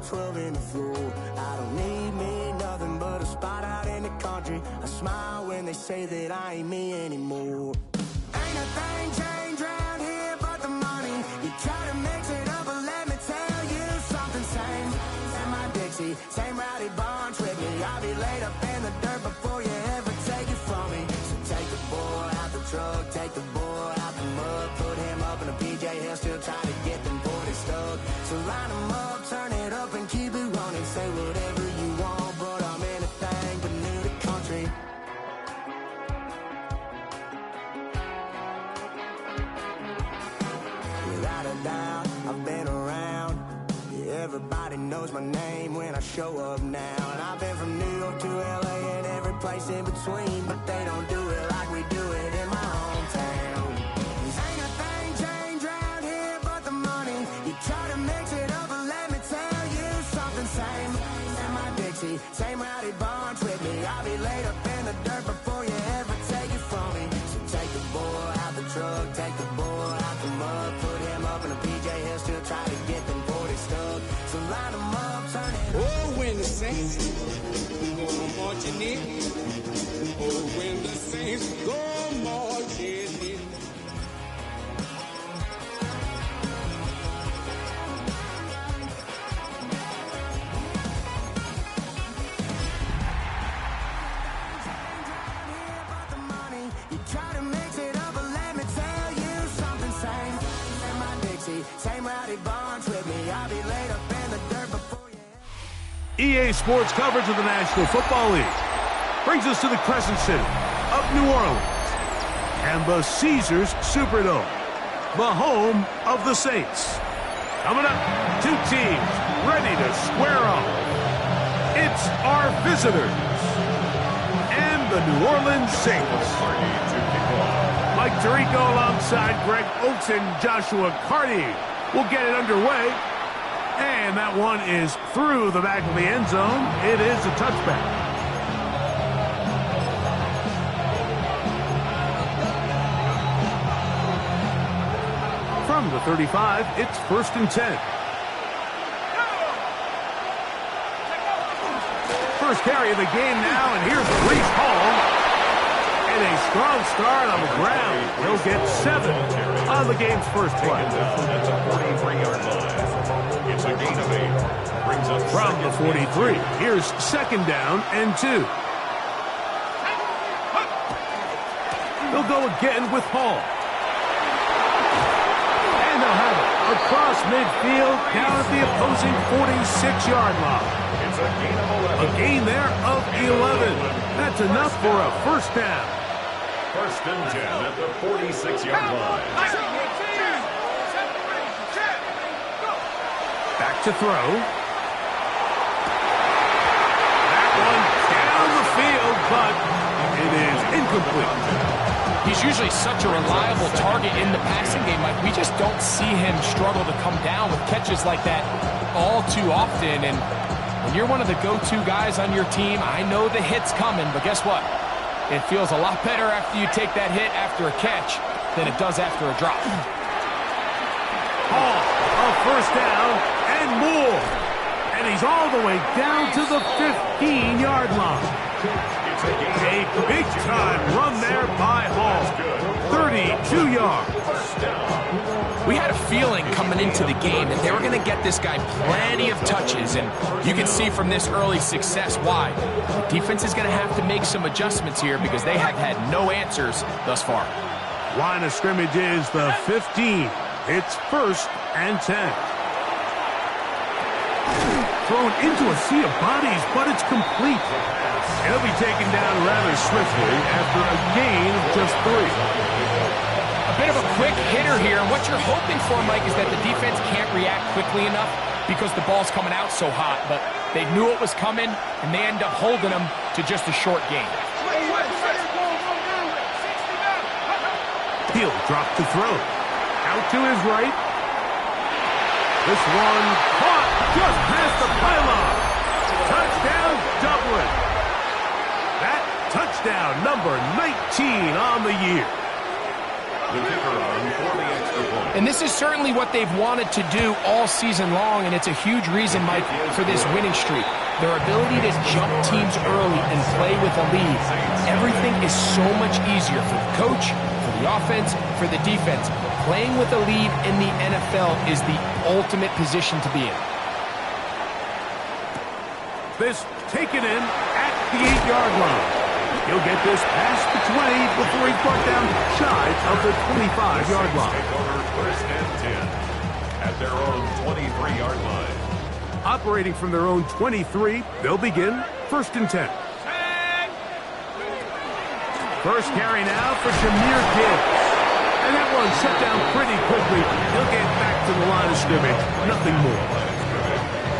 12 in the floor. I don't need me nothing but a spot out in the country. I smile when they say that I ain't me anymore. Ain't a thing changed around here but the money. You try to mix it up, but let me tell you something. Same in my Dixie, same rowdy bunch with me. I'll be laid up in the dirt before you ever take it from me. So take the boy out the truck, take the boy out the mud, put him up in a PJ Hill, still trying to get them 40 stuck. So line them up, turn it up and keep it running. Say whatever you want, but I'm anything but new to country. Without a doubt, I've been around. Yeah, everybody knows my name when I show up now. And I've been from New York to LA and every place in between, but they don't do it like we do it in my hometown. Ain't a thing changed around here but the money. You try to mix it up, but let me tell you something. Same in my Dixie, same rowdy bunch with me. I'll be laid up in the dirt before you ever take it from me. So take the boy out the truck, take the boy out the mud, put him up in a PJ Hill, still try to get them 40 stuck. So line them up, turn it up. Oh, when the Saints go marching in. Oh, when the Saints go marching in. You try to mix it up, but let me tell you something. Same in my Dixie, same rowdy bunch with me. I'll be laid up in the dirt before you. EA Sports coverage of the National Football League brings us to the Crescent City of New Orleans and the Caesars Superdome, the home of the Saints. Coming up, two teams ready to square off. It's our visitors and the New Orleans Saints. Mike Tirico alongside Greg Oates and Joshua Carty will get it underway. And that one is through the back of the end zone. It is a touchback. From the 35, it's 1st and 10. First carry of the game now, and here's Breece Hall. And a strong start on the ground. He'll get 7 on the game's first play. At the 43-yard line. It's a gain of 8. Brings up from the 43. Here's 2nd down and 2. They'll go again with Hall. And they'll have it across midfield down at the opposing 46-yard line. It's a gain of 11. A gain there of 11. That's enough for a first down. 1st and 10 at the 46-yard line. Back to throw. That one down the field, but it is incomplete. He's usually such a reliable target in the passing game. Like, we just don't see him struggle to come down with catches like that all too often. And when you're one of the go-to guys on your team, I know the hit's coming, but guess what? It feels a lot better after you take that hit after a catch than it does after a drop. Hall, a first down and more. And he's all the way down to the 15-yard line. A big-time run there by Hall. 32 yards. We had a feeling coming into the game that they were going to get this guy plenty of touches, and you can see from this early success why. The defense is going to have to make some adjustments here because they have had no answers thus far. Line of scrimmage is the 15. It's 1st and 10. Thrown into a sea of bodies, but it's complete. He'll be taken down rather swiftly after a gain of just 3. A bit of a quick hitter here, and what you're hoping for, Mike, is that the defense can't react quickly enough because the ball's coming out so hot, but they knew it was coming, and they end up holding them to just a short gain. He'll drop to throw. Out to his right. This one caught just past the pylon. Touchdown, Dublin. That touchdown number 19 on the year. The kicker on for the extra point. And this is certainly what they've wanted to do all season long, and it's a huge reason, Mike, for this winning streak. Their ability to jump teams early and play with a lead. Everything is so much easier for the coach, for the offense, for the defense. Playing with a lead in the NFL is the ultimate position to be in. This taken in at the 8-yard line. He'll get this past the 20 before he's brought down shy of the 25-yard line. Take over first and 10 at their own 23-yard line. Operating from their own 23, they'll begin first and 10. First carry now for Jahmyr Gibbs. And that one shut down pretty quickly. He'll get back to the line of scrimmage. Nothing more.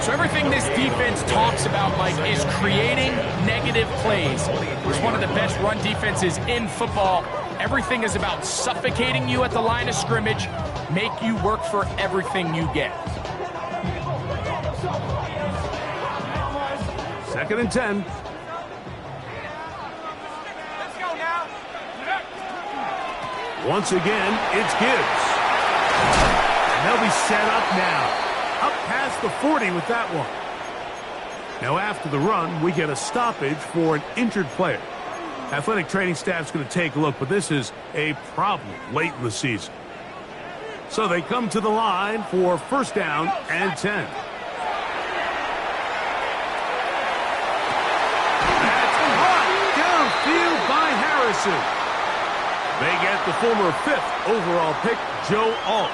So everything this defense talks about, Mike, is creating negative plays. It's one of the best run defenses in football. Everything is about suffocating you at the line of scrimmage, make you work for everything you get. Second and 10. Let's go now. Once again, it's Gibbs. And they'll be set up now. Up past the 40 with that one. Now after the run, we get a stoppage for an injured player. Athletic training staff's going to take a look, but this is a problem late in the season. So they come to the line for first down and 10. That's caught downfield by Harrison. They get the former 5th overall pick, Joe Alt.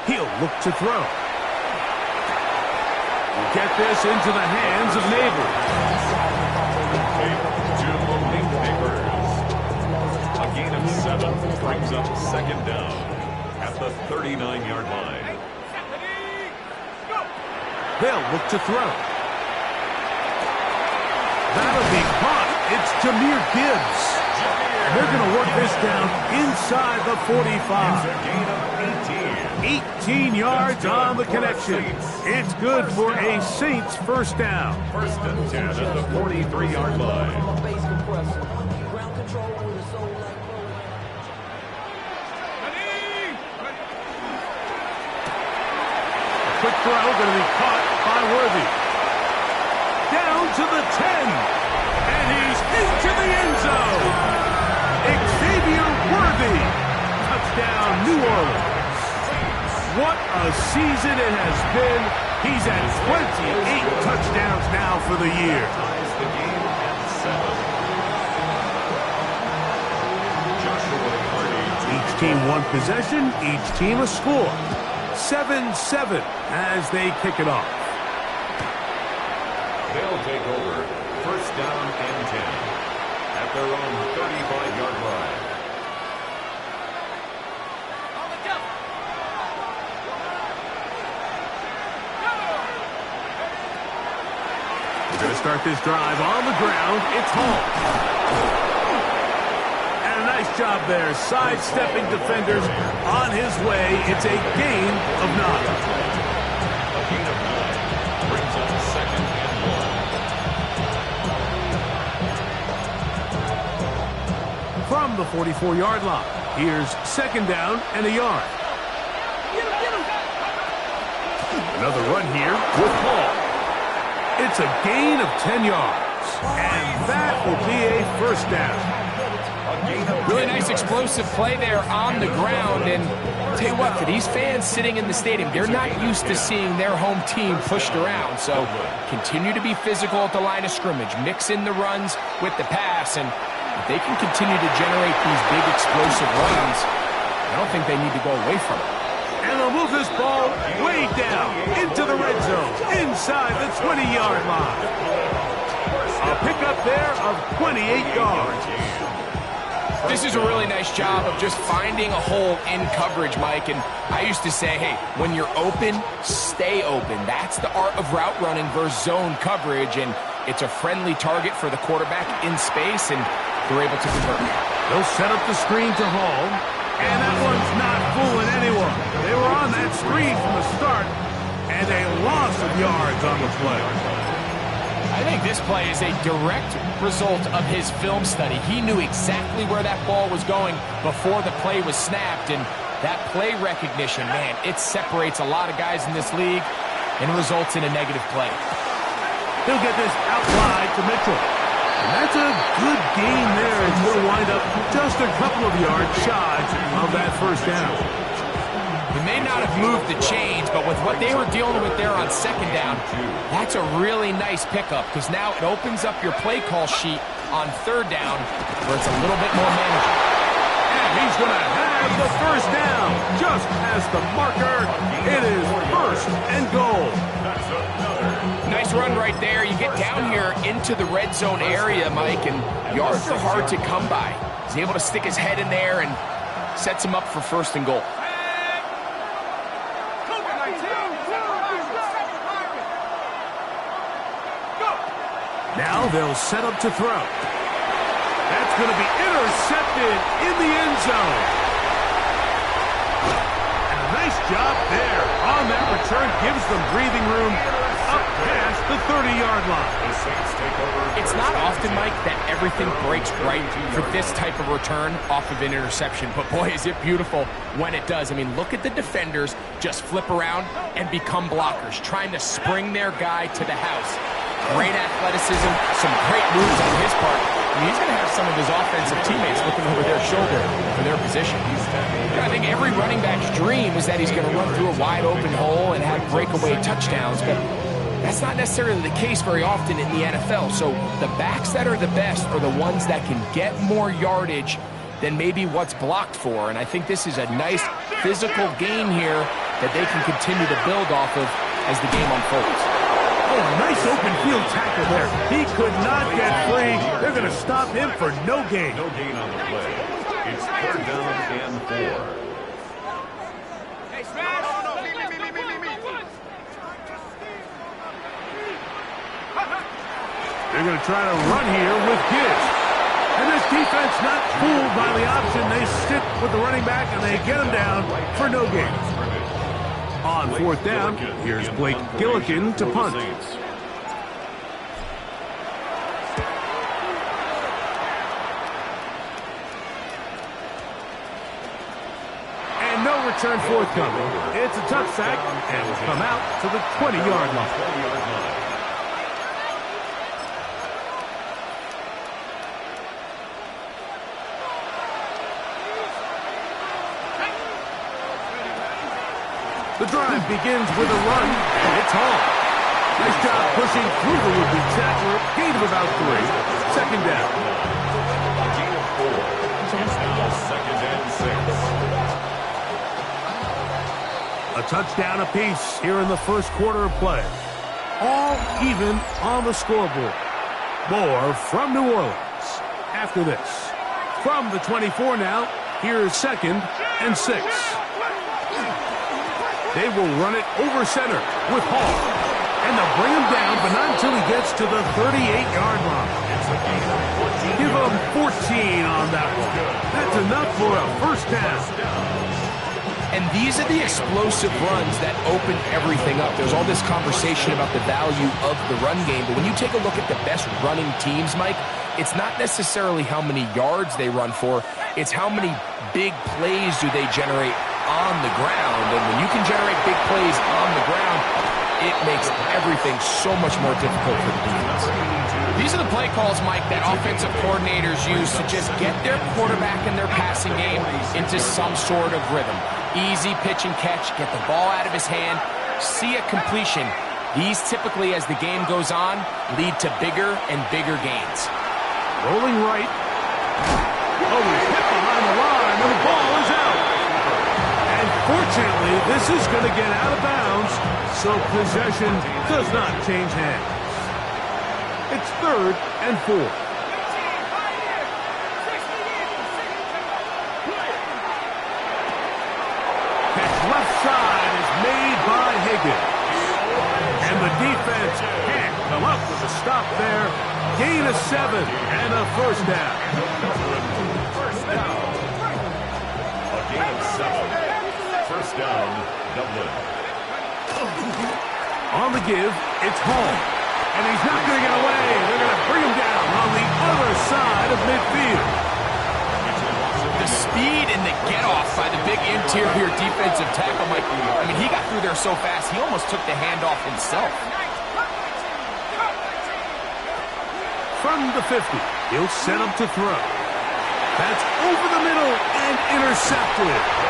He'll look to throw. Get this into the hands of Neighbors. To Malik Neighbors. A gain of 7 brings up second down at the 39-yard line. They'll look to throw. That'll be caught. It's Jahmyr Gibbs. And they're going to work this down inside the 45. It's a gain of 18 yards on the connection. It's good for a Saints first down. First and 10 at the 43-yard line. A quick throw going to be caught by Worthy. Down to the 10. And he's into the end zone. Xavier Worthy. Touchdown, New Orleans. What a season it has been. He's at 28 touchdowns now for the year. Ties the game at 7. Joshua Hardy. Each team one possession, each team a score. 7-7 as they kick it off. They'll take over first down and 10 at their own 35-yard line. We're going to start this drive on the ground. It's Hall. And a nice job there, sidestepping defenders on his way. It's a gain of 9. A gain of 9 brings up second and 1. From the 44-yard line, here's second down and a yard. Another run here with Hall. It's a gain of 10 yards, and that will be a first down. Really nice explosive play there on the ground, and I'll tell you what, for these fans sitting in the stadium, they're not used to seeing their home team pushed around, so continue to be physical at the line of scrimmage, mix in the runs with the pass, and if they can continue to generate these big explosive runs, I don't think they need to go away from it. And they'll move this ball way down into the red zone, inside the 20-yard line. A pickup there of 28 yards. This is a really nice job of just finding a hole in coverage, Mike. And I used to say, hey, when you're open, stay open. That's the art of route running versus zone coverage. And it's a friendly target for the quarterback in space, and they're able to convert. They'll set up the screen to Hall. And that one's not fooling anyone. They were on that screen from the start, and a loss of yards on the play. I think this play is a direct result of his film study. He knew exactly where that ball was going before the play was snapped, and that play recognition, man, it separates a lot of guys in this league and results in a negative play. He'll get this out wide to Mitchell. And that's a good gain there. It's going to wind up just a couple of yards shy of that first down. He may not have moved the chains, but with what they were dealing with there on second down, that's a really nice pickup because now it opens up your play call sheet on third down where it's a little bit more manageable. And he's going to have the first down just past the marker. It is first and goal. Nice run right there. You get down here into the red zone area, Mike, and yards are hard to come by. He's able to stick his head in there and sets him up for first and goal. Now they'll set up to throw. That's going to be intercepted in the end zone. And a nice job there on that return. Gives them breathing room up past the 30-yard line. It's not often, Mike, that everything breaks right for this type of return off of an interception. But, boy, is it beautiful when it does. I mean, look at the defenders just flip around and become blockers, trying to spring their guy to the house. Great athleticism, some great moves on his part. I mean, he's going to have some of his offensive teammates looking over their shoulder for their position. I think every running back's dream is that he's going to run through a wide-open hole and have breakaway touchdowns, but that's not necessarily the case very often in the NFL. So the backs that are the best are the ones that can get more yardage than maybe what's blocked for. And I think this is a nice physical gain here that they can continue to build off of as the game unfolds. Oh, nice open field tackle there. He could not get free. They're going to stop him for no gain. No gain on the play. It's third down and 4. Hey, Smash! They're going to try to run here with Gibbs. And this defense not fooled by the option. They stick with the running back, and they get him down for no gain. On fourth down, here's Blake Gillikin to punt. And no return forthcoming. It's a tough sack, and will come out to the 20-yard line. The drive begins with a run, and it's home. Nice job pushing through the would-be tackler. Gain of about 3. Second down. A gain of 4. It's now second and 6. A touchdown apiece here in the first quarter of play. All even on the scoreboard. More from New Orleans after this. From the 24 now, here's second and 6. They will run it over center with Hall. And they'll bring him down, but not until he gets to the 38-yard line. Give him 14 on that one. That's enough for a first down. And these are the explosive runs that open everything up. There's all this conversation about the value of the run game, but when you take a look at the best running teams, Mike, it's not necessarily how many yards they run for, it's how many big plays do they generate on the ground. And when you can generate big plays on the ground, it makes everything so much more difficult for the defense. These are the play calls, Mike, that offensive coordinators use to just get their quarterback and their passing game into some sort of rhythm. Easy pitch and catch, get the ball out of his hand, see a completion. These typically, as the game goes on, lead to bigger and bigger gains. Rolling right. Oh, he's hit behind the line, and the ball is out. And fortunately, this is going to get out of bounds, so possession does not change hands. It's third and 4. Catch left side is made by Higgins. And the defense can't come up with a stop there. Gain of 7 and a first down. First down. A First down, Dublin. On the give, it's Hall. And he's not going to get away. They're going to bring him down on the other side of midfield. The speed and the get-off by the big interior defensive tackle, Mike. I mean, he got through there so fast, he almost took the handoff himself. From the 50, he'll set up to throw. That's over the middle and intercepted.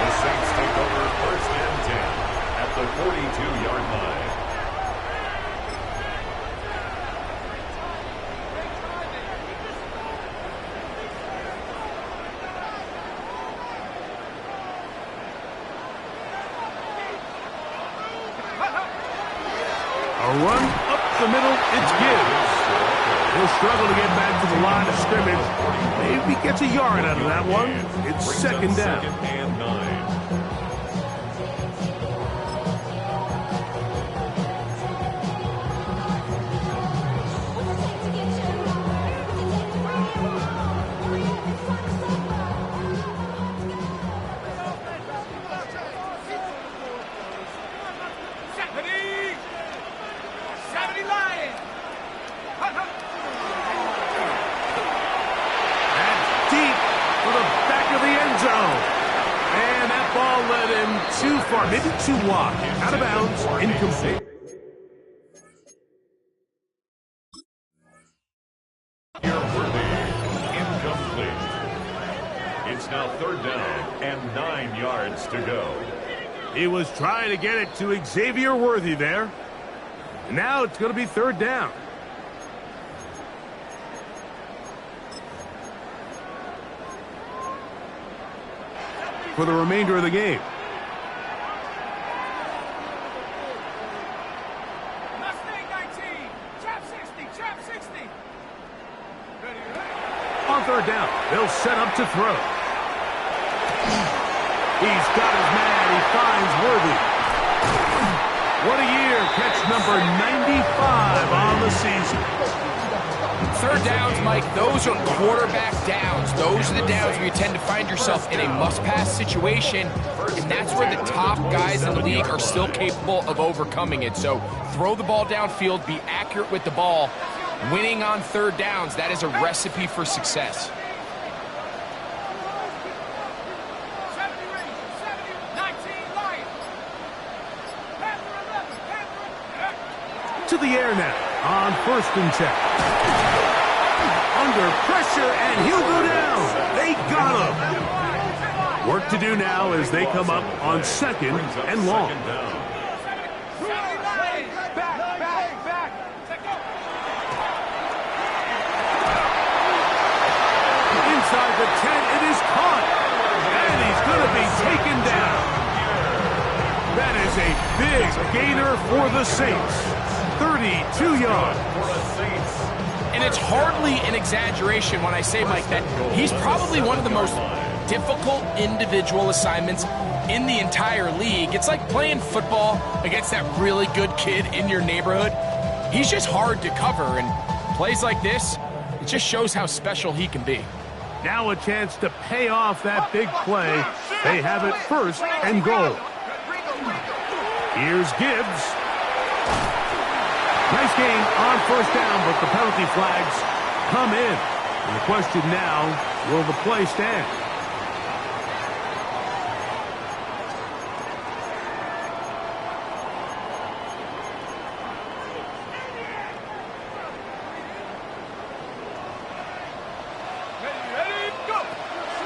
The Saints take over first and 10 at the 42-yard line. A run up the middle, it's Gibbs. He'll struggle to get back to the line of scrimmage. Maybe gets a yard out of that one. It's second down. Second and 9. Too far, maybe too wide. Out of bounds, incomplete. Incomplete. It's now third down and 9 yards to go. He was trying to get it to Xavier Worthy there. And now it's going to be third down. For the remainder of the game. On third down, they'll set up to throw. He's got his man. He finds Worthy. What a year. Catch number 95 on the season. Third downs, Mike, those are quarterback downs. Those are the downs where you tend to find yourself in a must-pass situation, and that's where the top guys in the league are still capable of overcoming it. So throw the ball downfield, be accurate with the ball. Winning on third downs, that is a recipe for success. To the air now on first and 10. Under pressure, and he'll go down. They got him. Work to do now as they come up on second and long. Inside the 10, it is caught. And he's going to be taken down. That is a big gainer for the Saints. 32 yards. And it's hardly an exaggeration when I say, Mike, that he's probably one of the most difficult individual assignments in the entire league. It's like playing football against that really good kid in your neighborhood. He's just hard to cover, and plays like this, it just shows how special he can be. Now a chance to pay off that big play. They have it first and goal. Here's Gibbs. Nice gain on first down, but the penalty flags come in. And the question now, will the play stand?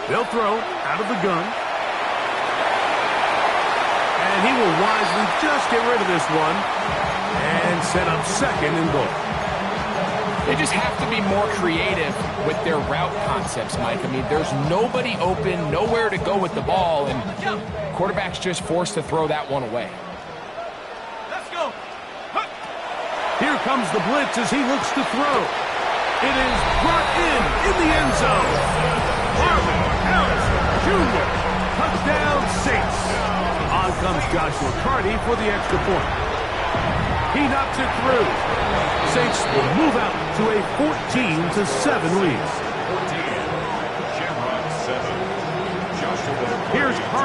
They'll throw out of the gun. And he will wisely just get rid of this one and set up second and goal. They just have to be more creative with their route concepts, Mike. I mean, there's nobody open, nowhere to go with the ball, and quarterback's just forced to throw that one away. Let's go. Here comes the blitz as he looks to throw. It is brought in the end zone. Harvey Harris Jr. Touchdown Saints. On comes Joshua Carty for the extra point. He knocks it through. Saints will move out to a 14-7 lead.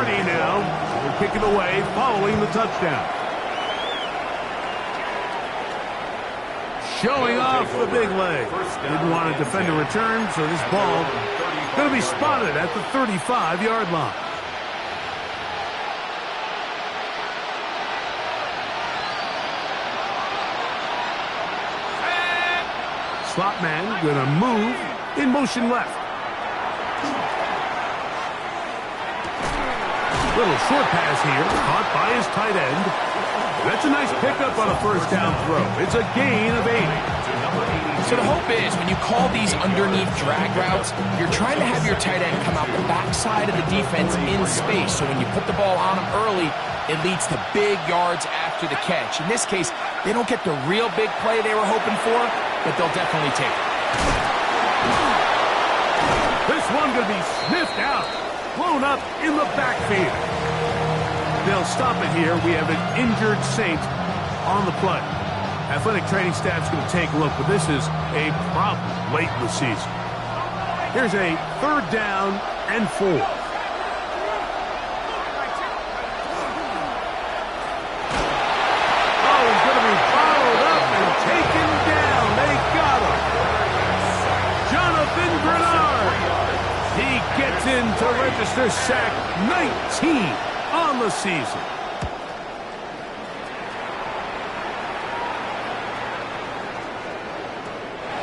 Hardy now. Will kick it away following the touchdown. Showing off the big leg. Didn't want to defend a return, so this ball going to be spotted at the 35-yard line. Slot man going to move in motion left. Little short pass here, caught by his tight end. That's a nice pickup on a first down throw. It's a gain of 8. So the hope is when you call these underneath drag routes, you're trying to have your tight end come out the backside of the defense in space. So when you put the ball on him early, it leads to big yards after the catch. In this case, they don't get the real big play they were hoping for, but they'll definitely take it. This one going to be sniffed out, blown up in the backfield. They'll stop it here. We have an injured Saint on the play. Athletic training staff's going to take a look, but this is a problem late in the season. Here's a 3rd down and 4. Oh, he's going to be followed up and taken down. They got him. Jonathan Bernard. He gets in to register sack 19 on the season.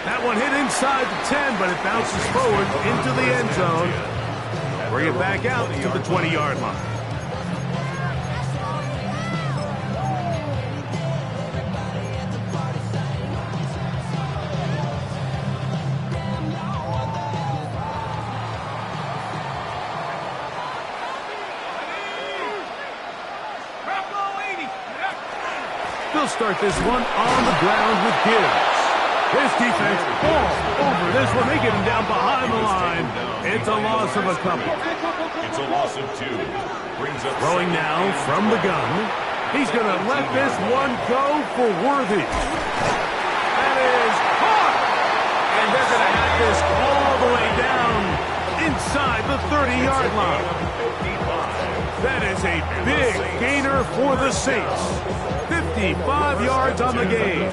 That one hit inside the 10, but it bounces forward into the end zone. Bring it back out to the 20-yard line. They'll start this one on the ground with Gibbs. His defense falls over this one. They get him down behind the line. It's a loss of a couple. It's a loss of 2. Brings up throwing now from the gun. He's going to let this one go for Worthy. That is caught. And they're going to have this all the way down inside the 30-yard line. That is a big gainer for the Saints. 55 yards on the game.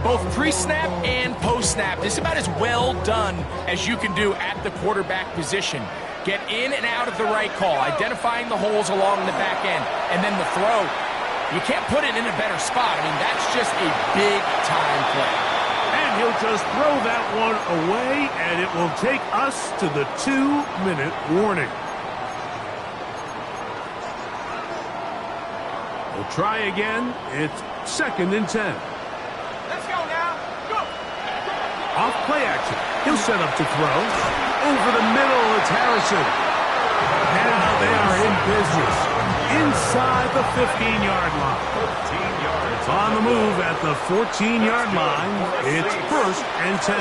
Both pre-snap and post-snap. This is about as well done as you can do at the quarterback position. Get in and out of the right call, identifying the holes along the back end, and then the throw. You can't put it in a better spot. I mean, that's just a big-time play. And he'll just throw that one away, and it will take us to the 2-minute warning. We'll try again. It's 2nd and 10. Let's go now. Go. Off play action. He'll set up to throw. Over the middle, it's Harrison. Now they are in business. Inside the 15-yard line. 15 yards. On the move at the 14-yard line. It's 1st and 10.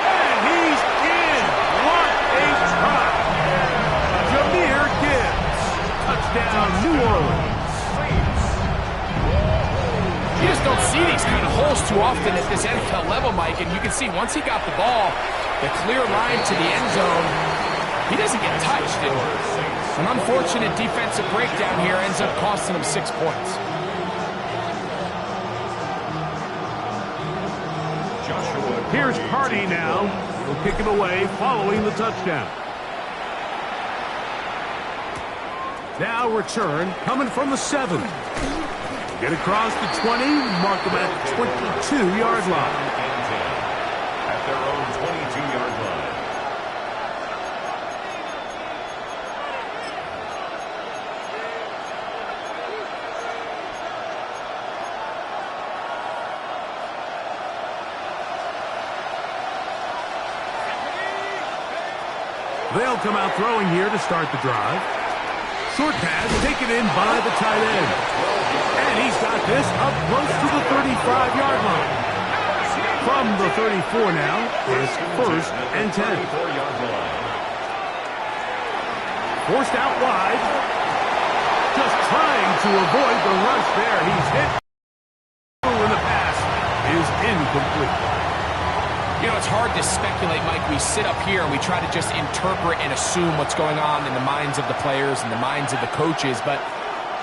And he's in. What a try. Jahmyr Gibbs. Touchdown, New Orleans. You just don't see these kind of holes too often at this NFL level, Mike, and you can see once he got the ball, the clear line to the end zone, he doesn't get touched. An unfortunate defensive breakdown here ends up costing him 6 points. Here's Hardy now. He'll kick it away following the touchdown. Now return coming from the 7. Get across the 20, mark them at the 22-yard line. At their own 22-yard line. They'll come out throwing here to start the drive. Short pass taken in by the tight end. And he's got this up close to the 35-yard line. From the 34 now, it's 1st and 10. Forced out wide. Just trying to avoid the rush there. He's hit. And the pass is incomplete. You know, it's hard to speculate, Mike. We sit up here and we try to just interpret and assume what's going on in the minds of the players and the minds of the coaches, but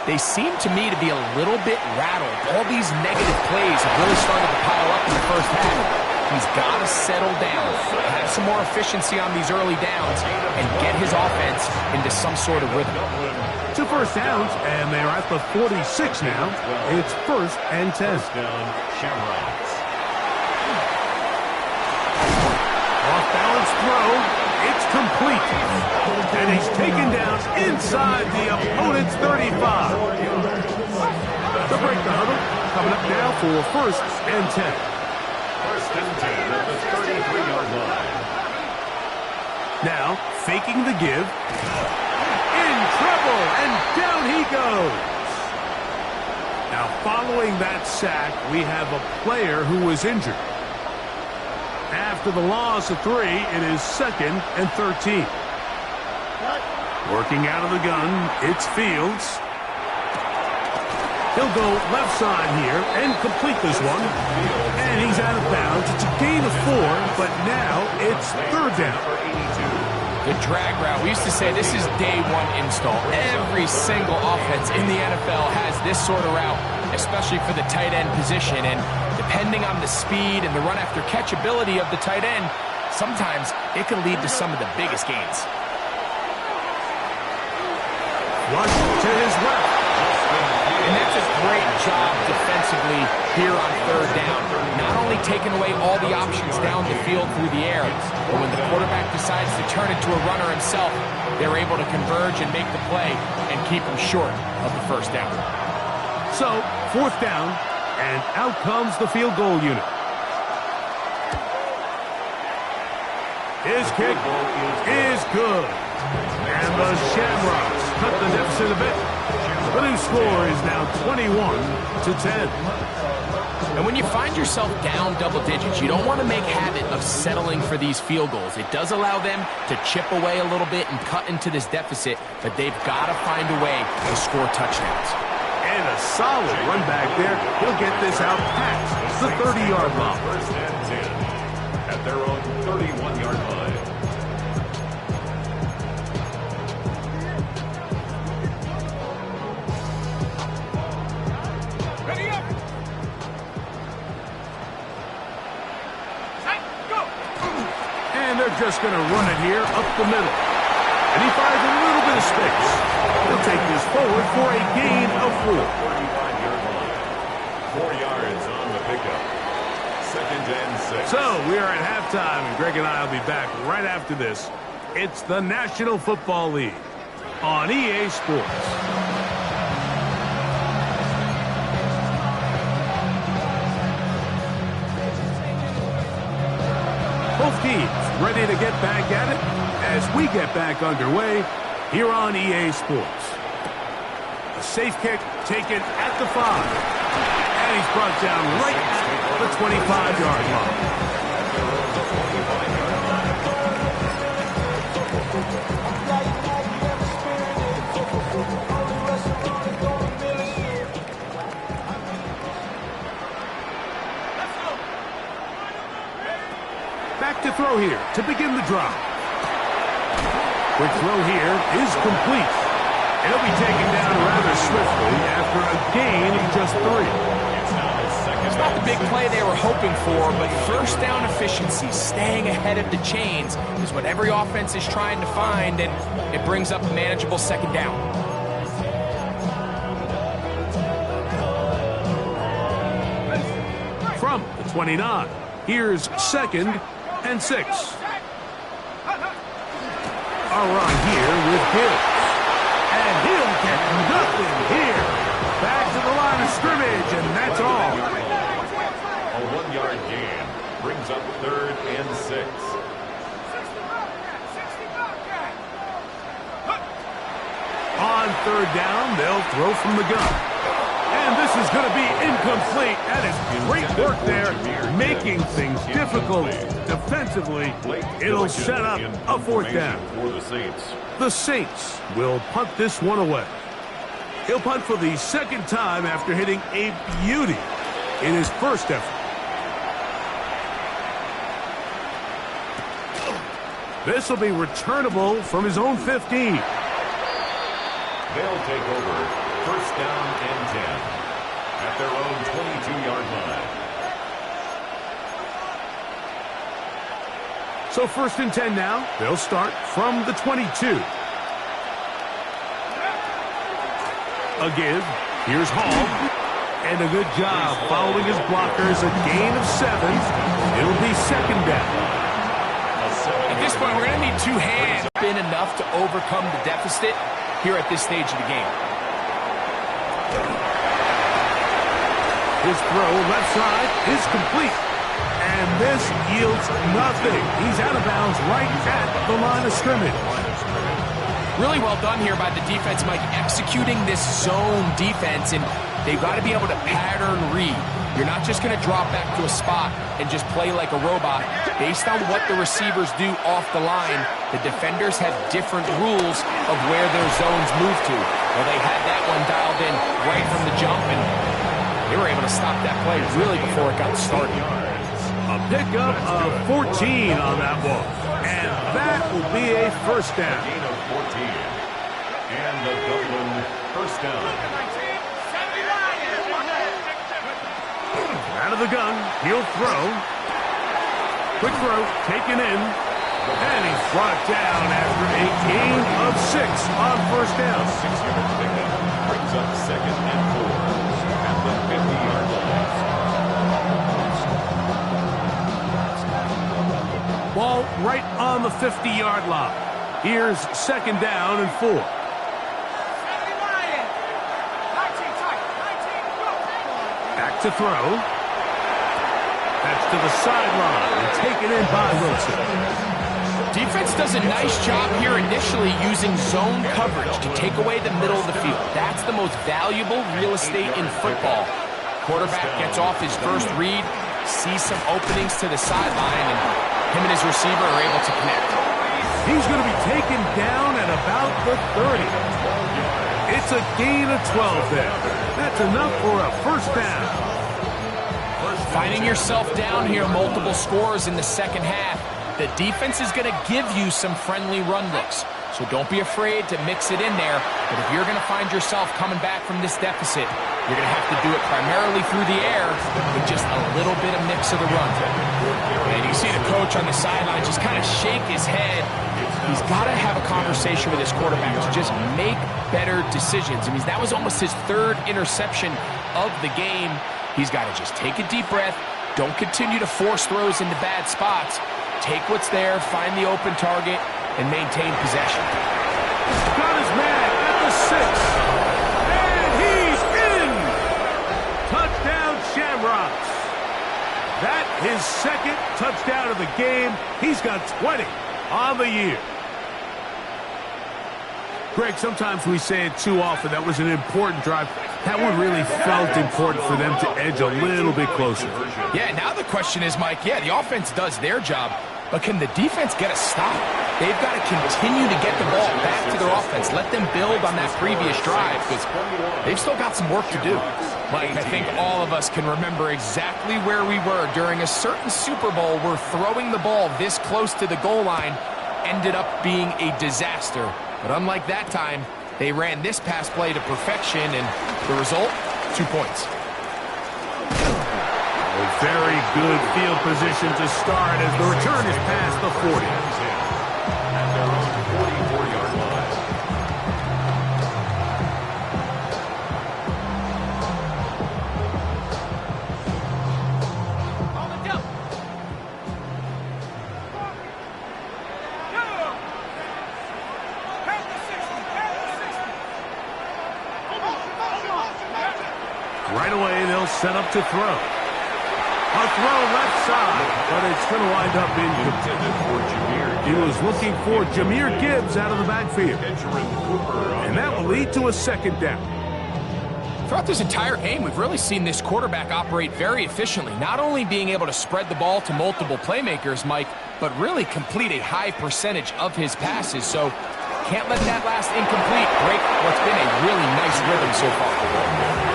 they seem to me to be a little bit rattled. All these negative plays have really started to pile up in the first half. He's got to settle down, have some more efficiency on these early downs, and get his offense into some sort of rhythm. 2 first downs, and they're at the 46 now. It's 1st and 10. Shamrocks. Off-balance throw. It's complete. And he's taken down inside the opponent's 35. The break the huddle. Coming up now for 1st and 10. 1st and 10 at the 33-yard line. Now, faking the give. In trouble, and down he goes. Now, following that sack, we have a player who was injured. After the loss of 3, it is 2nd and 13. Working out of the gun, it's Fields. He'll go left side here and complete this one. And he's out of bounds. It's a gain of 4, but now it's 3rd down. The drag route, we used to say this is day 1 install. Every single offense in the NFL has this sort of route, especially for the tight end position. And depending on the speed and the run-after-catch ability of the tight end, sometimes it can lead to some of the biggest gains. Rush to his left. And that's a great job defensively here on 3rd down. Not only taking away all the options down the field through the air, but when the quarterback decides to turn into a runner himself, they're able to converge and make the play and keep him short of the 1st down. So, 4th down, and out comes the field goal unit. His kick is good. And the Shamrocks cut the deficit a bit. The new score is now 21-10. And when you find yourself down double digits, you don't want to make habit of settling for these field goals. It does allow them to chip away a little bit and cut into this deficit, but they've got to find a way to score touchdowns. And a solid run back there. He'll get this out past the 30-yard line. 1st and 10 at their own 31-yard line. They're just going to run it here up the middle. And he finds a little bit of space. He'll take this forward for a gain of 4. 35-yard line. 4 yards on the pickup. 2nd and 6. So we are at halftime, and Greg and I will be back right after this. It's the National Football League on EA Sports. Both teams ready to get back at it as we get back underway here on EA Sports. A safe kick taken at the 5. And he's brought down right at the 25-yard line. Back to throw here to begin the drive. Quick throw here is complete. And he'll be taken down rather swiftly after a gain of just 3. It's not the big play they were hoping for, but 1st down efficiency, staying ahead of the chains, is what every offense is trying to find, and it brings up a manageable 2nd down. From the 29, here's 2nd and 6. A run here with Gibbs. And he'll get nothing here. Back to the line of scrimmage, and that's all. A 1-yard gain brings up 3rd and 6. On 3rd down, they'll throw from the gun. And this is going to be incomplete. That is great work there, making things difficult defensively. It'll set up a 4th down. For the Saints. The Saints will punt this one away. He'll punt for the 2nd time after hitting a beauty in his first effort. This will be returnable from his own 15. They'll take over first down and 10 at their own 22-yard line. So first and 10 now. They'll start from the 22. A give. Here's Hall. And a good job following his blockers. A gain of 7. It'll be second down. At this point, we're going to need two hands. Been enough to overcome the deficit here at this stage of the game. His throw left side is complete. And this yields nothing. He's out of bounds right at the line of scrimmage. Really well done here by the defense, Mike, executing this zone defense, and they've got to be able to pattern read. You're not just going to drop back to a spot and just play like a robot. Based on what the receivers do off the line, the defenders have different rules of where their zones move to. Well, they had that one dialed in right from the jump, and they were able to stop that play really before it got started. A pickup of 14 on that one. And that will be a first down. Gain of 14. And the Dublin first down. Out of the gun, he'll throw. Quick throw, taken in. And he's brought down after a gain of 6 on first down. 6-yard pickup brings up second and 4 at the 50-yard line. Ball right on the 50-yard line. Here's second down and 4. Back to throw. That's to the sideline and taken in by Wilson. Defense does a nice job here initially using zone coverage to take away the middle of the field. That's the most valuable real estate in football. Quarterback gets off his first read, sees some openings to the sideline, and him and his receiver are able to connect. He's going to be taken down at about the 30. It's a gain of 12 there. That's enough for a first down. Finding yourself down here, multiple scores in the second half. The defense is going to give you some friendly run looks. So don't be afraid to mix it in there. But if you're going to find yourself coming back from this deficit, you're going to have to do it primarily through the air with just a little bit of mix of the run. And you see the coach on the sideline just kind of shake his head. He's got to have a conversation with his quarterback to just make better decisions. I mean, that was almost his third interception of the game. He's got to just take a deep breath. Don't continue to force throws into bad spots. Take what's there, find the open target, and maintain possession. Got his man at the 6. And he's in! Touchdown, Shamrocks. That his second touchdown of the game. He's got 20 on the year. Greg, sometimes we say it too often. That was an important drive. That one really felt important for them to edge a little bit closer. Yeah, now the question is, Mike, yeah, the offense does their job, but can the defense get a stop? They've got to continue to get the ball back to their offense. Let them build on that previous drive because they've still got some work to do. Mike, I think all of us can remember exactly where we were during a certain Super Bowl where throwing the ball this close to the goal line ended up being a disaster. But unlike that time, they ran this pass play to perfection, and the result, 2 points. A very good field position to start as the return is past the 40. At their own 44-yard line. Right away, they'll set up to throw. A throw left side, but it's going to wind up incomplete. He was looking for Jahmyr Gibbs out of the backfield. And that will lead to a second down. Throughout this entire game, we've really seen this quarterback operate very efficiently, not only being able to spread the ball to multiple playmakers, Mike, but really complete a high percentage of his passes. So can't let that last incomplete break what's been a really nice rhythm so far.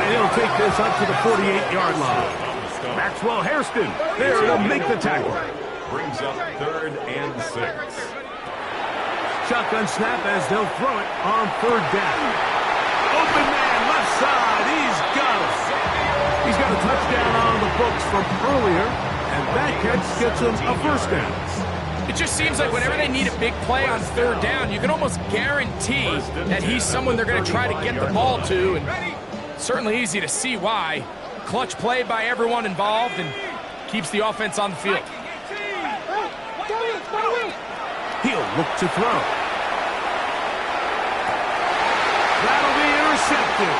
And he'll take this up to the 48-yard line. Maxwell Hairston there to make the tackle. Brings up 3rd and 6. Shotgun snap as they'll throw it on third down. Open man, left side. He's got it. He's got a touchdown on the books from earlier, and that catch gets him a first down. It just seems like whenever they need a big play on third down, you can almost guarantee that he's someone they're going to try to get the ball to, and certainly easy to see why. Clutch play by everyone involved and keeps the offense on the field. He'll look to throw. That'll be intercepted.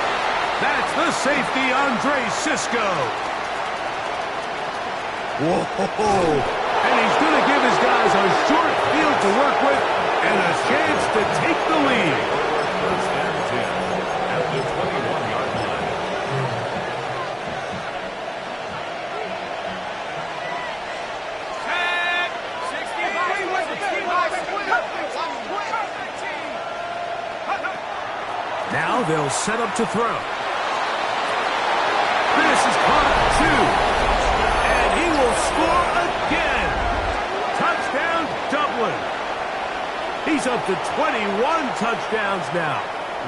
That's the safety, Andre Cisco. Whoa. And he's going to give his guys a short field to work with and a chance to take the lead. First and 10 at the 21-yard line. Now they'll set up to throw. This is caught 2. And he will score again. Touchdown, Dublin. He's up to 21 touchdowns now.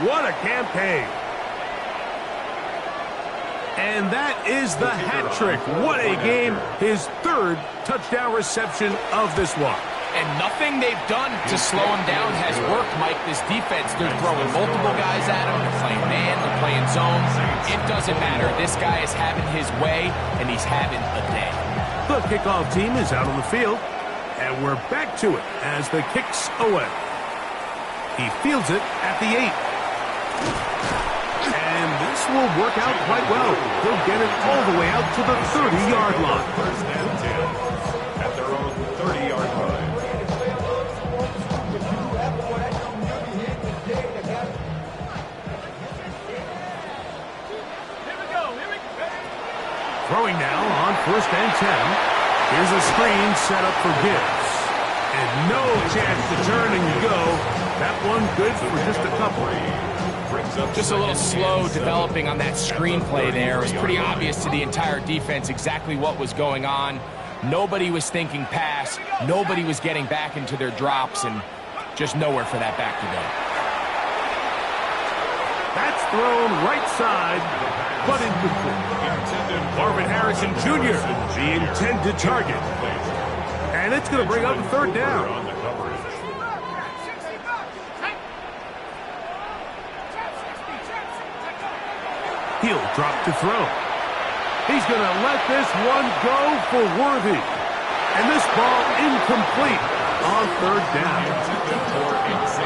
What a campaign. And that is the hat trick. What a game. His third touchdown reception of this one. And nothing they've done to slow him down has worked, Mike. This defense, they're throwing multiple guys at him. They're playing man, they're playing zone. It doesn't matter. This guy is having his way, and he's having a day. The kickoff team is out on the field, and we're back to it as the kick's away. He fields it at the 8. And this will work out quite well. He'll get it all the way out to the 30-yard line. First and 10 at their own 30-yard line. Throwing now on first and 10. Here's a screen set up for Gibbs. And no chance to turn and go. That one good for just a couple. Just a little slow developing on that screenplay there. It was pretty obvious to the entire defense exactly what was going on. Nobody was thinking pass. Nobody was getting back into their drops, and just nowhere for that back to go. That's thrown right side, but incomplete. Marvin Harrison Jr., the intended target. And it's going to bring up a third down. He'll drop to throw. He's going to let this one go for Worthy. And this ball incomplete on third down.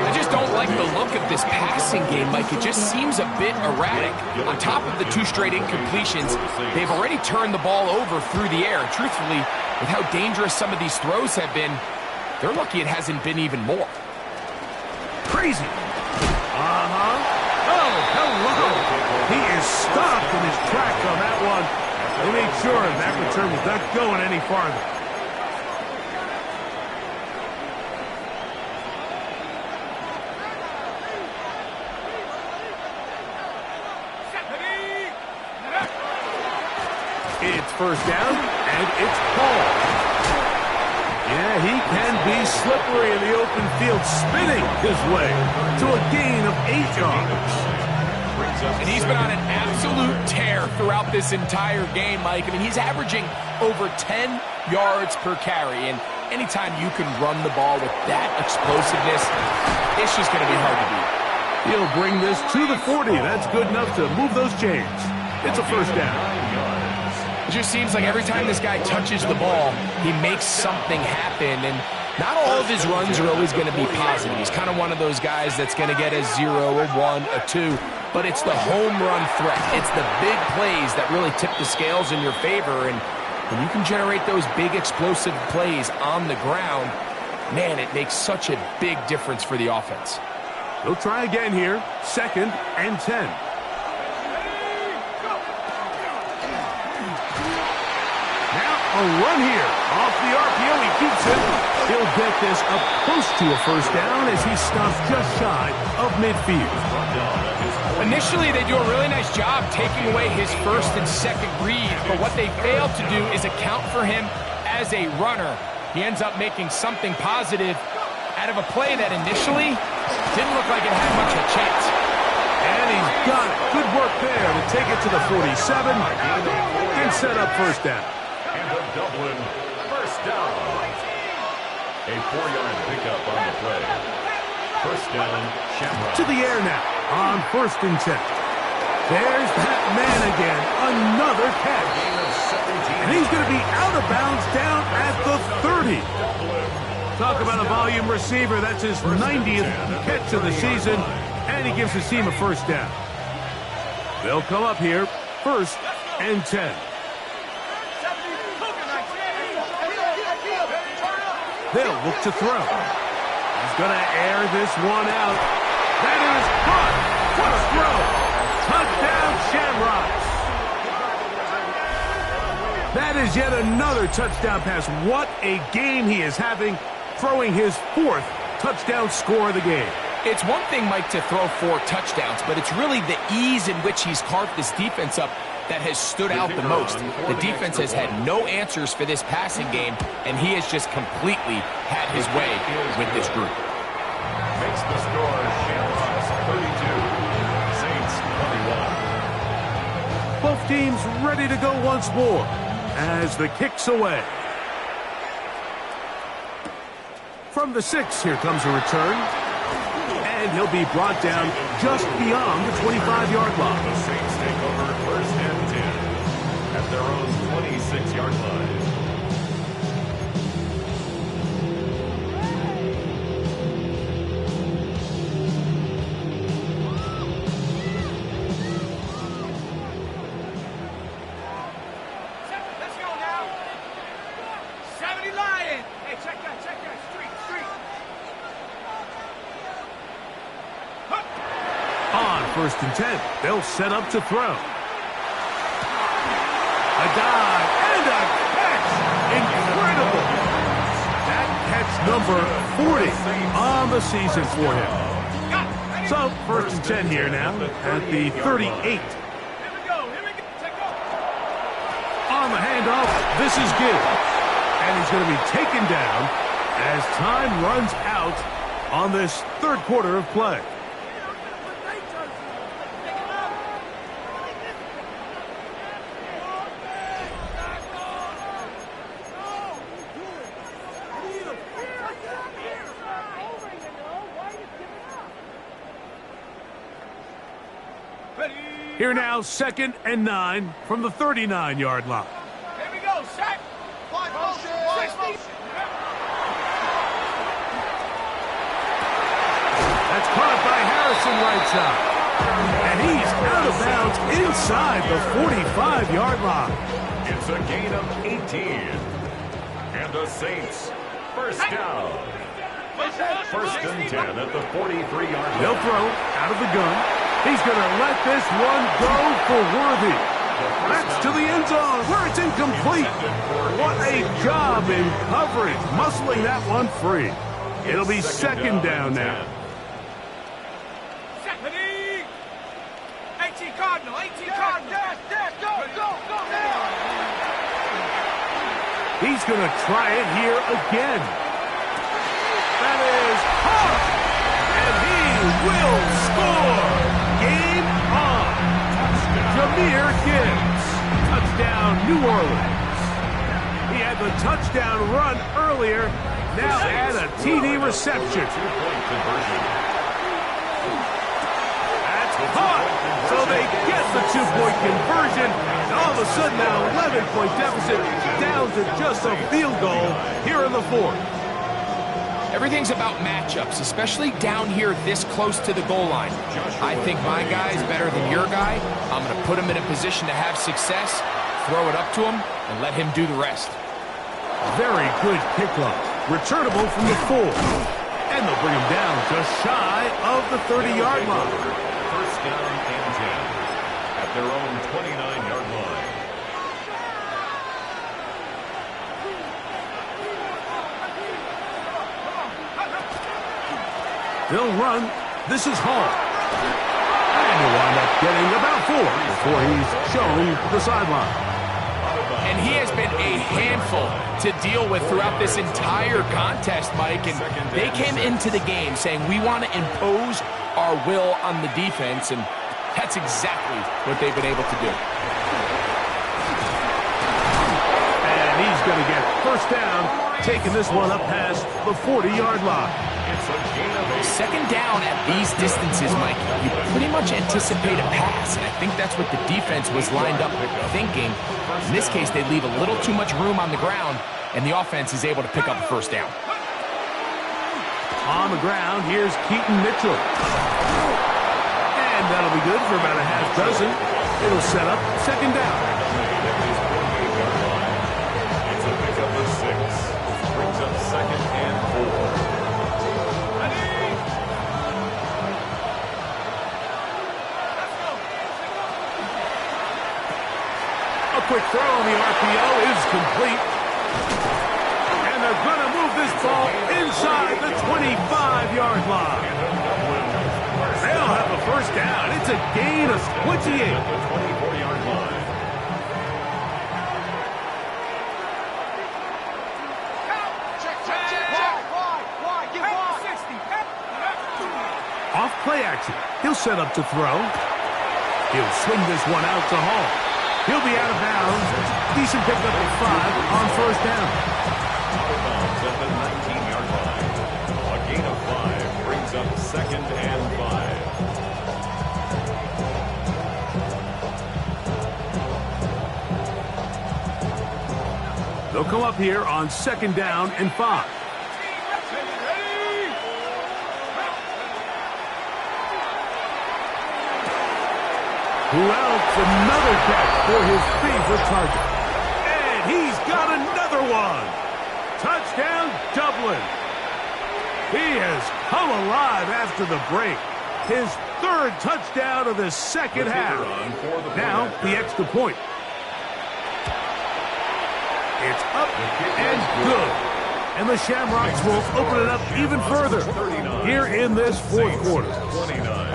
I just don't like the look of this passing game, Mike. It just seems a bit erratic. On top of the 2 straight incompletions, they've already turned the ball over through the air. Truthfully, with how dangerous some of these throws have been, they're lucky it hasn't been even more. Crazy. Oh, hello. He is stopped in his tracks on that one. They made sure that return was not going any farther. It's first down, and it's Paul. Yeah, he can be slippery in the open field, spinning his way to a gain of 8 yards. And he's been on an absolute tear throughout this entire game, Mike. I mean, he's averaging over 10 yards per carry. And anytime you can run the ball with that explosiveness, it's just going to be hard to beat. He'll bring this to the 40. That's good enough to move those chains. It's a first down. It just seems like every time this guy touches the ball, he makes something happen. And not all of his runs are always going to be positive. He's kind of one of those guys that's going to get a 0, a 1, a 2. But it's the home run threat. It's the big plays that really tip the scales in your favor. And when you can generate those big explosive plays on the ground, man, it makes such a big difference for the offense. They'll try again here. Second and 10. Now a run here. Off the RPO, he keeps it. He'll get this up close to a first down as he stops just shy of midfield. Initially, they do a really nice job taking away his first and second read, but what they fail to do is account for him as a runner. He ends up making something positive out of a play that initially didn't look like it had much of a chance. And he's got it. Good work there to take it to the 47 and set up first down. And the Dublin first down. A 4-yard pickup on the play. First down, Shamrock. To the air now on 1st and 10. There's that man again. Another catch. And he's going to be out of bounds down at the 30. Talk about a volume receiver. That's his 90th catch of the season. And he gives his team a first down. They'll come up here, 1st and 10. They'll look to throw. He's going to air this one out. That is caught. What a throw. Touchdown, Shamrocks. That is yet another touchdown pass. What a game he is having, throwing his 4th touchdown score of the game. It's one thing, Mike, to throw 4 touchdowns, but it's really the ease in which he's carved this defense up that has stood out the most. The defense has had no answers for this passing game, and he has just completely had his way with this group. Makes the score Shamrocks 32, Saints 21. Both teams ready to go once more as the kick's away. From the 6, here comes a return. And he'll be brought down just beyond the 25-yard line. The Saints take over 1st and 10 at their own 26-yard line. Let's go now. 70 Lion. Hey, check that. Street. On 1st and 10, they'll set up to throw. A dive and a catch. Incredible. That catch number 40 on the season for him. So 1st and 10 here now at the 38. Here we go. Take off. On the handoff, this is good. And he's going to be taken down as time runs out on this 3rd quarter of play. Here now, 2nd and 9 from the 39-yard line. Here we go. Sack. 60. That's caught by Harrison right side. And he's out of bounds inside the 45-yard line. It's a gain of 18. And the Saints, first down. 1st and 10 at the 43-yard line. They'll throw out of the gun. He's going to let this one go for Worthy. That's to the end zone where it's incomplete. What a job in coverage, muscling that one free. It'll be 2nd down now. 18 Cardinal. Dash, go. He's going to try it here again. That is caught. And he will score. Game on. Jahmyr Gibbs. Touchdown, New Orleans. He had the touchdown run earlier. Now add a TD reception. Two-point conversion. That's caught. So they get the 2-point conversion. And all of a sudden now 11-point deficit down to just a field goal here in the 4th. Everything's about matchups, especially down here this close to the goal line. I think my guy is better than your guy. I'm going to put him in a position to have success, throw it up to him, and let him do the rest. Very good kickoff. Returnable from the 4. And they'll bring him down just shy of the 30-yard line. First down and 10 at their own 29-yard line. They'll run. This is Hall. And he'll wind up getting about 4 before he's shown the sideline. And he has been a handful to deal with throughout this entire contest, Mike, and they came into the game saying we want to impose our will on the defense, and that's exactly what they've been able to do. And he's going to get first down, taking this one up past the 40-yard line. Second down at these distances, Mike, you pretty much anticipate a pass, and I think that's what the defense was lined up thinking. In this case, they leave a little too much room on the ground, and the offense is able to pick up a first down. On the ground, here's Keaton Mitchell. And that'll be good for about a half dozen. It'll set up second down. It's a pickup of 6. Brings up second and 4. A quick throw on the RPO is complete. And they're going to move this ball inside the 25-yard line. They'll have a first down. It's a gain of 28. At the 24-yard line. Off play action. He'll set up to throw. He'll swing this one out to Hall. He'll be out of bounds. Decent pickup of 5 on first down. Out of bounds at the 19-yard line. A gain of 5 brings up second and 5. They'll come up here on second down and 5. Who else? Another catch for his favorite target. And he's got another one. Touchdown, Dublin. He has come alive after the break. His third touchdown of the second half. Now, the extra point. It's up and good. And the Shamrocks will open it up even further here in this fourth quarter. 29.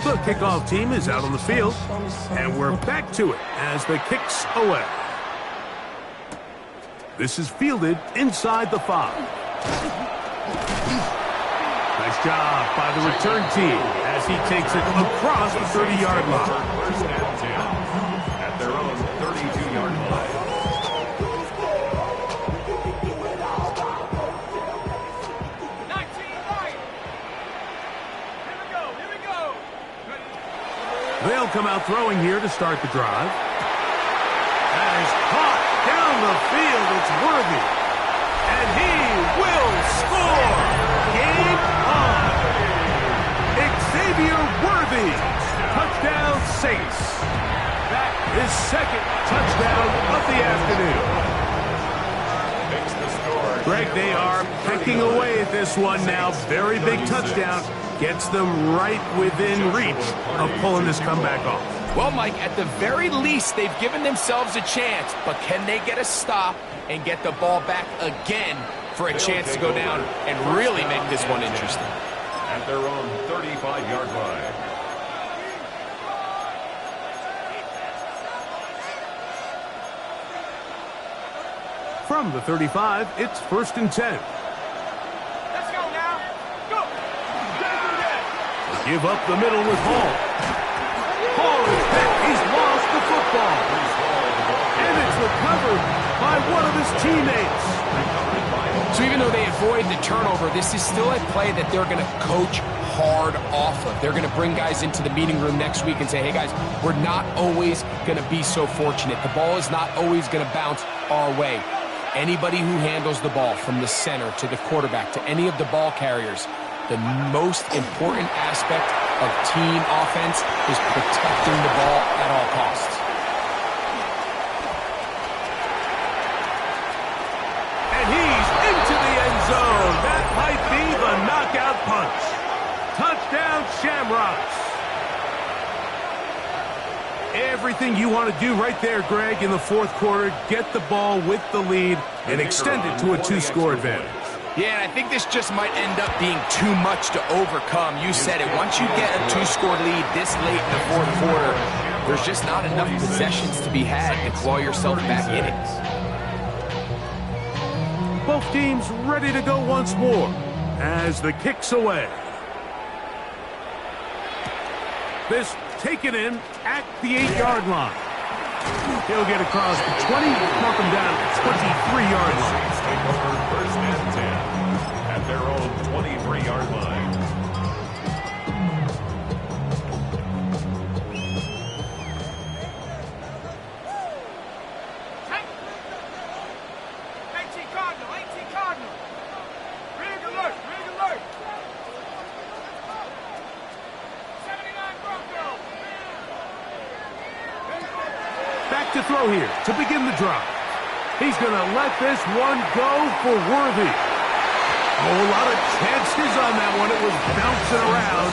The kickoff team is out on the field, and we're back to it as the kick's away. This is fielded inside the 5. Nice job by the return team as he takes it across the 30-yard line. First and 10 at their own 32-yard line. They'll come out throwing here to start the drive. That is caught down the field. It's Worthy. And he will score. Game on. Xavier Worthy. Touchdown Saints. That is second touchdown of the afternoon. Makes the score. Greg, they are pecking away at this one now. Very big touchdown. Gets them right within reach of pulling this comeback off. Well, Mike, at the very least, they've given themselves a chance, but can they get a stop and get the ball back again for a chance to go down and really make this one interesting? At their own 35-yard line. From the 35, it's first and 10. Let's go now. Go. Give up the middle with Hall. Hall is hit. He's lost the football. And it's recovered by one of his teammates. So even though they avoid the turnover, this is still a play that they're going to coach hard off of. They're going to bring guys into the meeting room next week and say, hey, guys, we're not always going to be so fortunate. The ball is not always going to bounce our way. Anybody who handles the ball from the center to the quarterback to any of the ball carriers, the most important aspect of team offense is protecting the ball at all costs. And he's into the end zone. That might be the knockout punch. Touchdown, Shamrocks. Everything you want to do right there, Greg, in the fourth quarter. Get the ball with the lead and extend it to a 2-score advantage. Yeah, and I think this just might end up being too much to overcome. You said it. Once you get a 2-score lead this late in the fourth quarter, there's just not enough possessions to be had to claw yourself back in it. Both teams ready to go once more as the kick's away. This taken in at the 8-yard line. He'll get across the 20, mark him down at the 23-yard line. Take over 1st and 10 at their own 23-yard line. Back to throw here to begin the drive. He's going to let this one go for Worthy. A whole lot of chances on that one. It was bouncing around,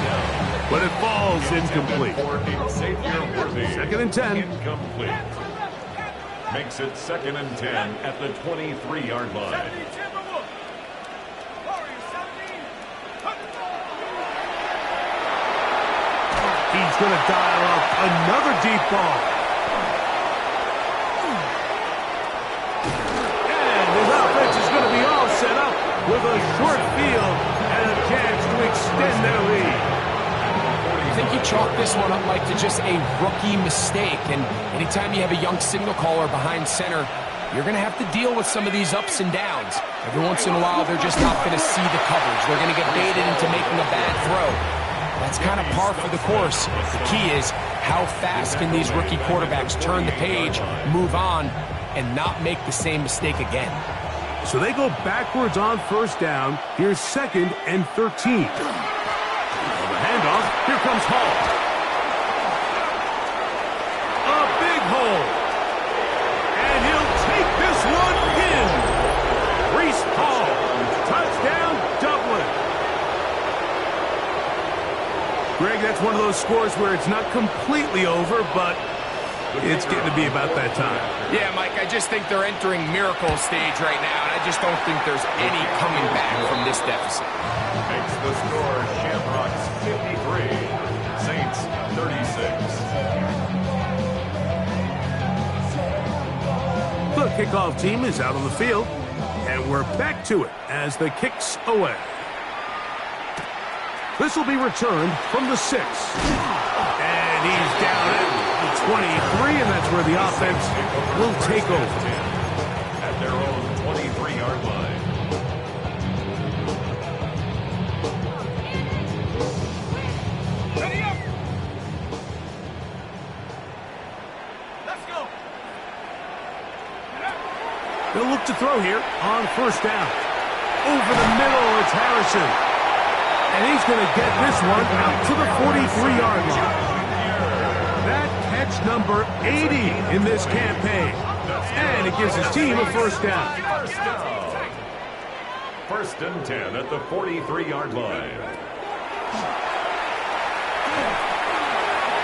but it falls incomplete. Second and 10. Incomplete. Makes it 2nd and 10 at the 23-yard line. He's going to dial up another deep ball. And his offense is going to be all set up with a short field and a chance to extend their lead. I think you chalk this one up, Mike, to just a rookie mistake. And anytime you have a young signal caller behind center, you're going to have to deal with some of these ups and downs. Every once in a while, they're just not going to see the coverage. They're going to get baited into making a bad throw. That's kind of par for the course. The key is how fast can these rookie quarterbacks turn the page, move on, and not make the same mistake again. So they go backwards on 1st down. Here's 2nd and 13. On the handoff, here comes Hall. A big hole. And he'll take this one in. Reese Hall, touchdown, Dublin. Greg, that's one of those scores where it's not completely over, but it's getting to be about that time. Yeah, Mike, I just think they're entering miracle stage right now, and I just don't think there's any coming back from this deficit. Makes the score Shamrocks 53, Saints 36. The kickoff team is out on the field, and we're back to it as the kick's away. This will be returned from the 6. And he's down at the 23, and that's where the offense will take over. At their own 23-yard line. Ready up! Let's go! They'll look to throw here on 1st down. Over the middle, it's Harrison. And he's going to get this one out to the 43-yard line. That catch number 80 in this campaign. And it gives his team a 1st down. 1st and 10 at the 43-yard line.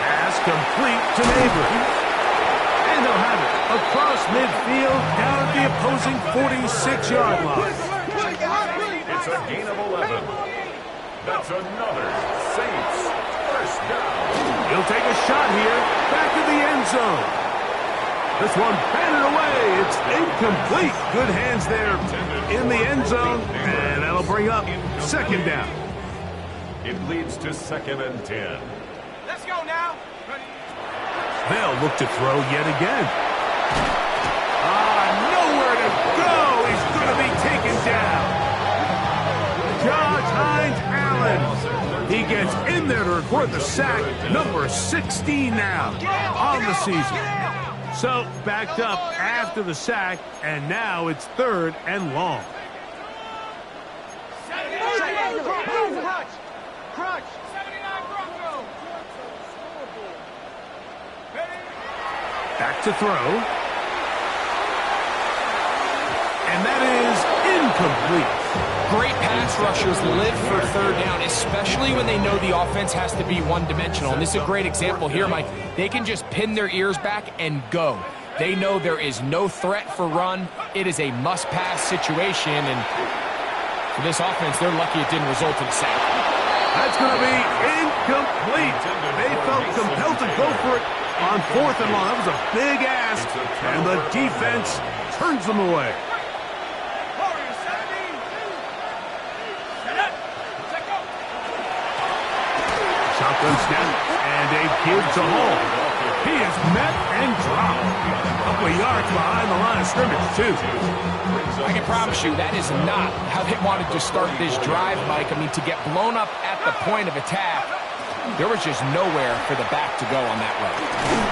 Pass complete to Neighbor. And they'll have it across midfield down at the opposing 46-yard line. It's a gain of 11. That's another Saints 1st down. He'll take a shot here, back in the end zone. This one batted away. It's incomplete. Good hands there in the end zone, and that'll bring up 2nd down. It leads to 2nd and 10. Let's go now! They'll look to throw yet again. Nowhere to go. He's going to be taken down. Josh Hines-Allen. He gets in there to record the sack. Number 16 now on the season. So backed up after the sack, and now it's 3rd and long. Crunch! Back to throw. And that is incomplete. Great pass rushers live for 3rd down, especially when they know the offense has to be one-dimensional. And this is a great example here, Mike. They can just pin their ears back and go. They know there is no threat for run. It is a must-pass situation, and for this offense, they're lucky it didn't result in a sack. That's going to be incomplete. They felt compelled to go for it On 4th and long, that was a big ask, and the defense turns them away. Shotgun snap, and a give to Hall. He is met and dropped. A couple of yards behind the line of scrimmage, too. I can promise you that is not how they wanted to start this drive, Mike. I mean, to get blown up at the point of attack, there was just nowhere for the back to go on that run.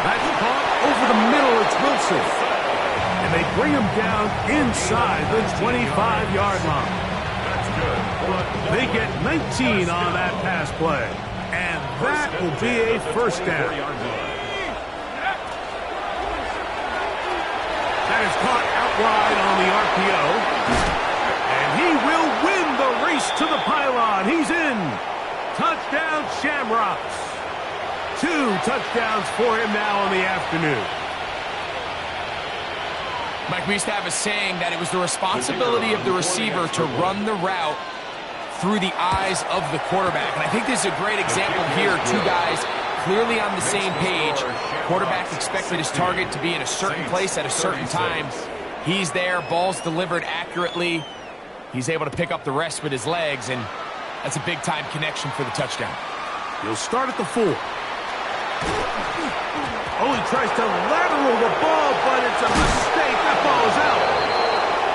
That's caught over the middle. It's Wilson. And they bring him down inside the 25-yard line. They get 19 on that pass play. And that will be a first down. That is caught out wide on the RPO. And he will win the race to the pylon. He's in. Touchdown, Shamrocks. 2 touchdowns for him now on the afternoon. Mike, we used to have a saying that it was the responsibility of the receiver to run the route through the eyes of the quarterback. And I think this is a great example here. 2 guys clearly on the same page. Quarterback expected his target to be in a certain place at a certain time. He's there, ball's delivered accurately. He's able to pick up the rest with his legs, and that's a big-time connection for the touchdown. He'll start at the 4. Oh, he tries to lateral the ball, but it's a mistake. That ball is out.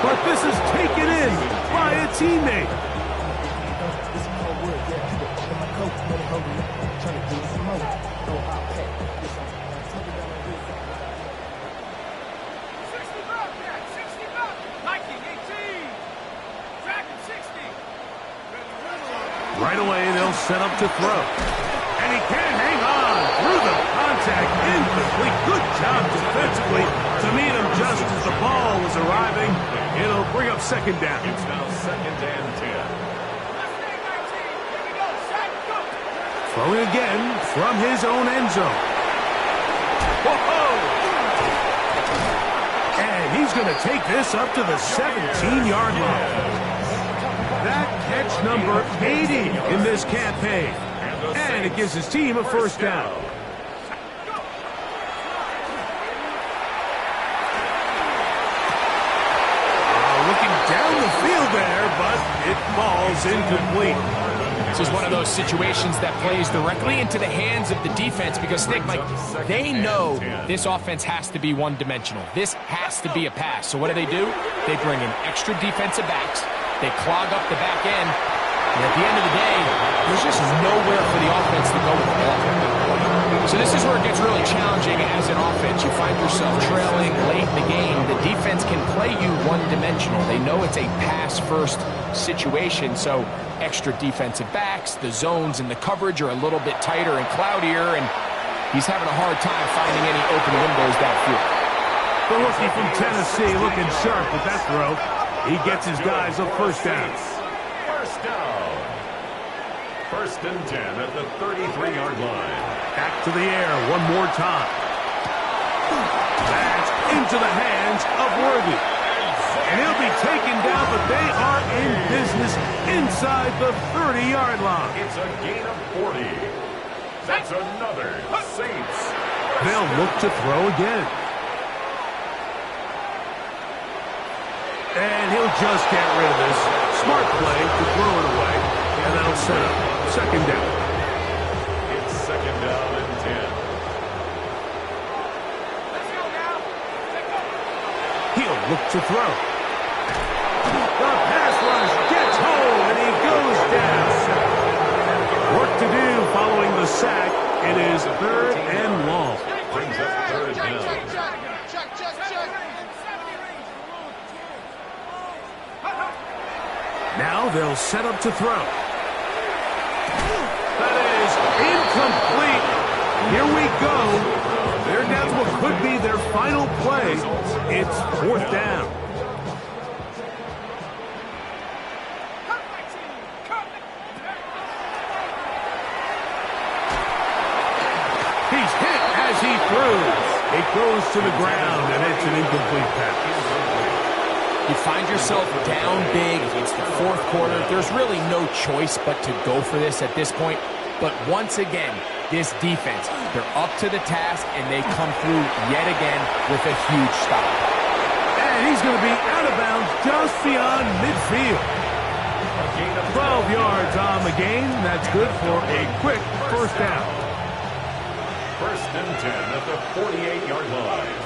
But this is taken in by a teammate. Right away, they'll set up to throw. And he can't hang on through the contact. Incomplete. Good job defensively to meet him just as the ball was arriving. It'll bring up second down. It's now 2nd and 10. Throwing again from his own end zone. Whoa! And he's going to take this up to the 17-yard line. That catch number 80 in this campaign. And it gives his team a first down. Looking down the field there, but it falls incomplete. This is one of those situations that plays directly into the hands of the defense because, Nick, Mike, they know this offense has to be one-dimensional. This has to be a pass. So what do? They bring in extra defensive backs. They clog up the back end. And at the end of the day, there's just nowhere for the offense to go with the ball. So this is where it gets really challenging as an offense. You find yourself trailing late in the game. The defense can play you one-dimensional. They know it's a pass-first situation, so extra defensive backs, the zones and the coverage are a little bit tighter and cloudier, and he's having a hard time finding any open windows downfield. The rookie from Tennessee looking sharp with that throw. He gets his guys a first down. First down. 1st and 10 at the 33-yard line. Back to the air one more time. That's into the hands of Worthy. And he'll be taken down, but they are in business inside the 30-yard line. It's a gain of 40. That's another Saints. They'll look to throw again. And he'll just get rid of this. Smart play to throw it away. And that'll set up second down. It's 2nd down and 10. He'll look to throw. The pass rush gets home, and he goes down. Work to do following the sack. It is 3rd and long. Brings up 3rd down. Now they'll set up to throw. That is incomplete. Here we go. They're down to what could be their final play. It's 4th down. He's hit as he throws. It goes to the ground, and it's an incomplete pass. You find yourself down big. It's the 4th quarter. There's really no choice but to go for this at this point. But once again, this defense. They're up to the task, and they come through yet again with a huge stop. And he's going to be out of bounds just beyond midfield. 12 yards on the game. That's good for a quick first down. First and 10 at the 48-yard line.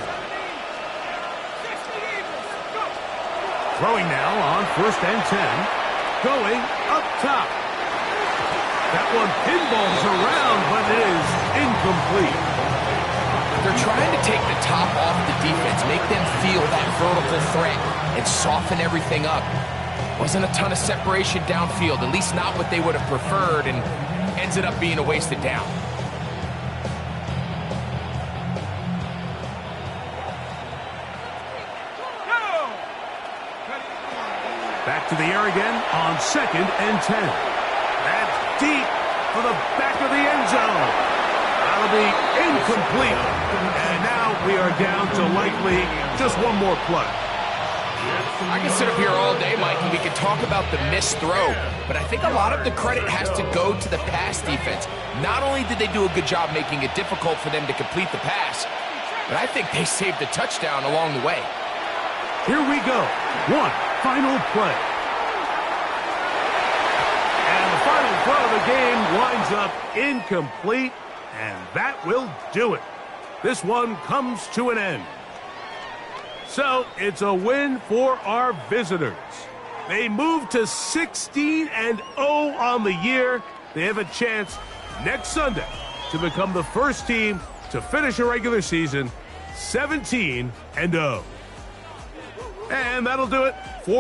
Throwing now on first and 10. Going up top. That one pinballs around, but it is incomplete. They're trying to take the top off the defense, make them feel that vertical threat, and soften everything up. Wasn't a ton of separation downfield, at least not what they would have preferred, and ended up being a wasted down. Back to the air again on second and 10. That's deep for the back of the end zone. That'll be incomplete. And now we are down to likely just one more play. I can sit up here all day, Mike, and we can talk about the missed throw, but I think a lot of the credit has to go to the pass defense. Not only did they do a good job making it difficult for them to complete the pass, but I think they saved a touchdown along the way. Here we go. One final play. And the final throw of the game winds up incomplete, and that will do it. This one comes to an end. So it's a win for our visitors. They move to 16-0 on the year. They have a chance next Sunday to become the first team to finish a regular season 17-0. And that'll do it for